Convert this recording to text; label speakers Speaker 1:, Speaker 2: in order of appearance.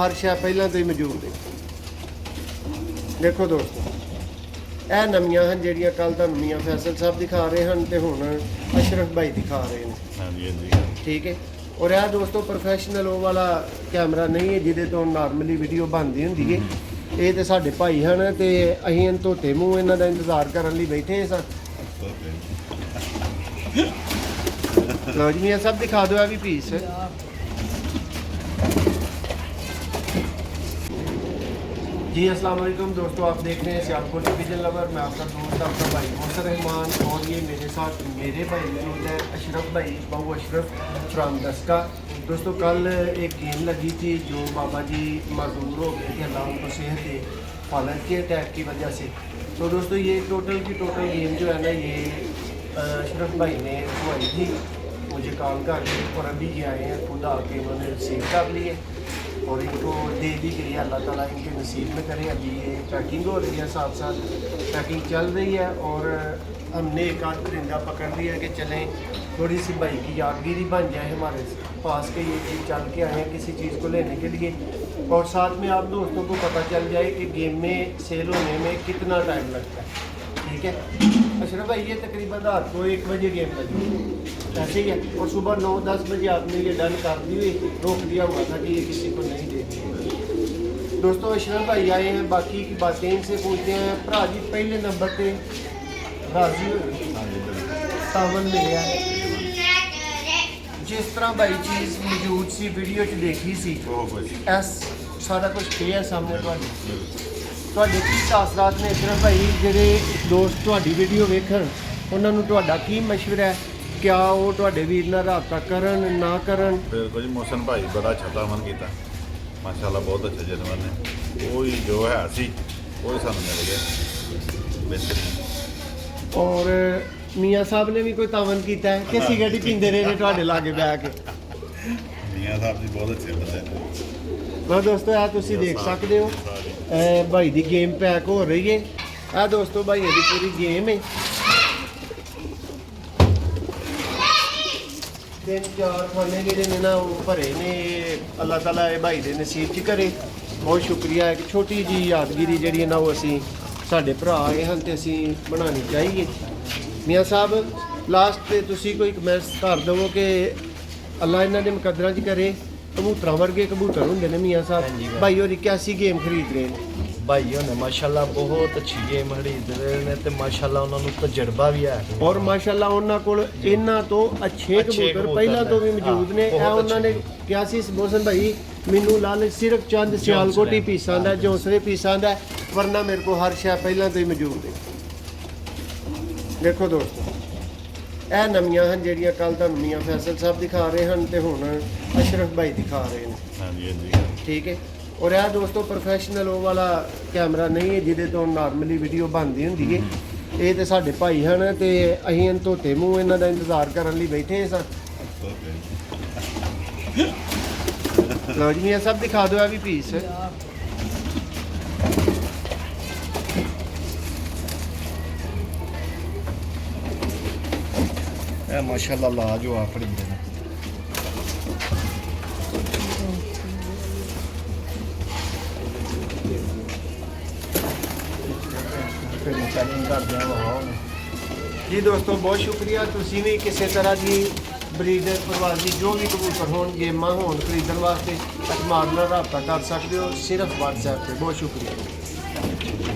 Speaker 1: हर शय पहला तो ही मौजूद है। देखो दोस्तों ਇਹ ਨਵੀਆਂ ਹਨ ਜਿਹੜੀਆਂ ਕੱਲ ਤੁਹਾਨੂੰ ਮੀਆਂ ਫੈਸਲ ਸਾਹਿਬ ਦਿਖਾ ਰਹੇ ਹਨ ਤੇ ਹੁਣ ਅਸ਼ਰਫ ਭਾਈ ਦਿਖਾ ਰਹੇ ਨੇ।
Speaker 2: ਹਾਂਜੀ ਹਾਂਜੀ
Speaker 1: ਠੀਕ ਹੈ। ਔਰ ਇਹ ਦੋਸਤੋ ਪ੍ਰੋਫੈਸ਼ਨਲ ਉਹ ਵਾਲਾ ਕੈਮਰਾ ਨਹੀਂ ਹੈ ਜਿਹਦੇ ਤੋਂ ਨਾਰਮਲੀ ਵੀਡੀਓ ਬਣਦੀ ਹੁੰਦੀ ਹੈ। ਇਹ ਤੇ ਸਾਡੇ ਭਾਈ ਹਨ ਤੇ ਅਸੀਂ ਇਹਨਾਂ ਧੋਤੇ ਮੂੰਹ ਇਹਨਾਂ ਦਾ ਇੰਤਜ਼ਾਰ ਕਰਨ ਲਈ ਬੈਠੇ ਹਾਂ। ਲਓ ਜੀ ਮੀਆਂ ਸਾਹਿਬ ਦਿਖਾ ਦਿਓ ਇਹ ਵੀ ਪੀਸ। जी अस्सलाम वालेकुम दोस्तों, आप देख रहे हैं सियालकोट डिवीजन लवर। मैं आपका दोस्त आपका भाई मौसर रहमान और ये मेरे साथ मेरे भाई मौजूद है अशरफ भाई बहु अशरफ फ्राम दस्का। दोस्तों कल एक गेम लगी थी जो बाबा जी मजदूर हो गए थे, अल्लाह उनको सेहत दे, फालत के अटैक की वजह से। तो दोस्तों ये टोटल की टोटल गेम जो है ना ये अशरफ भाई ने खुआई थी मुझे कॉल करके और अभी ये आए हैं खुद आके इन्होंने रिसीव कर लिए और इनको दे दी गई। अल्लाह ताला इनके नसीब में करे। अभी ये पैकिंग हो रही है, साथ साथ पैकिंग चल रही है और हमने एक आध परिंदा पकड़ लिया कि चलें थोड़ी सी भाई की यादगिरी बन जाए हमारे पास के ये चीज़ चल के आए हैं किसी चीज़ को लेने के लिए। और साथ में आप दोस्तों को पता चल जाए कि गेम में सेल होने में कितना टाइम लगता है। ठीक है अशरफ भाई, ये तकरीबन रात को 1 बजे गेम लगी ऐसे ही है और सुबह 9-10 बजे आपने ये डन कर दी हुई, रोक दिया हुआ था कि ये किसी को नहीं देती। दोस्तों अशरफ भाई आए हैं, बाकी की बातें इनसे पूछते हैं। भरा जी पहले नंबर पे राजी हो सावन मिले जिस तरह भाई चीज़ मौजूद सी वीडियो च देखी सी एस सारा कुछ पे है सामने ਤੁਹਾਡੇ ਕੀ ਤਾਸਰਾਤ ਨੇ ਅਸ਼ਰਫ ਭਾਈ ਜਿਹੜੇ ਦੋਸਤ ਤੁਹਾਡੀ ਵੀਡੀਓ ਵੇਖਣ ਉਹਨਾਂ ਨੂੰ ਤੁਹਾਡਾ ਕੀ ਮਸ਼ਵਰਾ ਹੈ? ਕਿਆ ਉਹ ਤੁਹਾਡੇ ਵੀਰ ਨਾਲ ਰਾਬਤਾ ਕਰਨ ਨਾ ਕਰਨ?
Speaker 2: बिल्कुल जी, मोहसन भाई बड़ा अच्छा मन किया माशाल्लाह, बहुत अच्छे जनवर ने। वही जो है सी वही सानू मिल गया बेहतरीन।
Speaker 1: और ਮੀਆਂ ਸਾਹਿਬ ਨੇ ਵੀ ਕੋਈ ਤਾਵਨ ਕੀਤਾ ਹੈ ਕਿ ਸਿਗਰਟ ਹੀ ਪੀਂਦੇ ਰਹੇ ਨੇ ਤੁਹਾਡੇ ਲਾਗੇ ਬਹਿ ਕੇ?
Speaker 2: मियाँ साहब जी बहुत अच्छे बंदे ने।
Speaker 1: ਲਓ ਦੋਸਤੋ ਇਹ ਤੁਸੀਂ ਦੇਖ ਸਕਦੇ ਹੋ ਭਾਈ ਦੀ ਗੇਮ ਪੈਕ ਹੋ ਰਹੀ ਹੈ। ਇਹ ਦੋਸਤੋ ਭਾਈ ਦੀ ਪੂਰੀ ਗੇਮ ਹੈ। 3-4 ਖਾਨੇ ਜਿਹੜੇ ਨੇ ਨਾ ਉਹ ਭਰੇ ਨੇ। ਅੱਲਾਹ ਤਾਲਾ ਇਹ ਭਾਈ ਦੇ ਨਸੀਬ 'ਚ ਕਰੇ। ਬਹੁਤ ਸ਼ੁਕਰੀਆ ਹੈ ਕਿ ਛੋਟੀ ਜੀ ਯਾਦਗਿਰੀ ਜਿਹੜੀ ਹੈ ਨਾ ਉਹ ਅਸੀਂ ਸਾਡੇ ਭਰਾ ਆਏ ਹਨ ਤੇ ਅਸੀਂ ਬਣਾਉਣੀ ਚਾਹੀਏ। ਮੀਆਂ ਸਾਹਿਬ ਲਾਸਟ ਤੇ ਤੁਸੀਂ ਕੋਈ ਕਮੈਂਟਸ ਕਰ ਦੇਵੋ ਕਿ ਅੱਲਾ ਇਹਨਾਂ ਦੇ ਮੁਕੱਦਰਾਂ 'ਚ ਕਰੇ। कबूतर वर्गे कबूतर होंगे ने मियाँ साहब। भाई और 81 गेम खरीद रहे हैं
Speaker 3: भाई ने माशाल्लाह बहुत अच्छी गेम खरीद रहे हैं ते माशाल्लाह उन्होंने तजर्बा भी है
Speaker 1: और माशाल्लाह उन्होंने कोल इन्ना तो अच्छे कबूतर पहला तो भी मौजूद ने। उन्होंने क्या सी मोहसन भाई मैनू लालच सिर्फ चंद सियालकोट ही पीसा दा जौसरे पीसा दा, वरना मेरे को हर शय पहला तो ही मौजूद है। देखो दोस्तों ਇਹ ਨਵੀਆਂ ਹਨ ਜਿਹੜੀਆਂ ਕੱਲ ਤੁਹਾਨੂੰ ਮੀਆਂ ਫੈਸਲ ਸਾਹਿਬ ਦਿਖਾ ਰਹੇ ਹਨ ਤੇ ਹੁਣ ਅਸ਼ਰਫ ਭਾਈ ਦਿਖਾ ਰਹੇ ਨੇ।
Speaker 2: ਹਾਂਜੀ ਹਾਂਜੀ
Speaker 1: ਠੀਕ ਹੈ। ਔਰ ਇਹ ਦੋਸਤੋ ਪ੍ਰੋਫੈਸ਼ਨਲ ਉਹ ਵਾਲਾ ਕੈਮਰਾ ਨਹੀਂ ਹੈ ਜਿਹਦੇ ਤੋਂ ਨਾਰਮਲੀ ਵੀਡੀਓ ਬਣਦੀ ਹੁੰਦੀ ਹੈ। ਇਹ ਤੇ ਸਾਡੇ ਭਾਈ ਹਨ ਤੇ ਅਸੀਂ ਇਹਨਾਂ ਧੋਤੇ ਮੂੰਹ ਇਹਨਾਂ ਦਾ ਇੰਤਜ਼ਾਰ ਕਰਨ ਲਈ ਬੈਠੇ ਹਾਂ। ਲਓ ਜੀ ਮੀਆਂ ਸਾਹਿਬ ਦਿਖਾ ਦਿਓ ਇਹ ਵੀ ਪੀਸ।
Speaker 3: माशाल्लाह लाजवाब परिंदे ने।
Speaker 1: जी दोस्तों बहुत शुक्रिया। तुसी भी किसी तरह की ब्रीडर प्रवासी जो भी कबूतर हो गेमां हो खरीदने वास्ते अखबार नाल राबता कर सकते हो सिर्फ WhatsApp पे। बहुत शुक्रिया।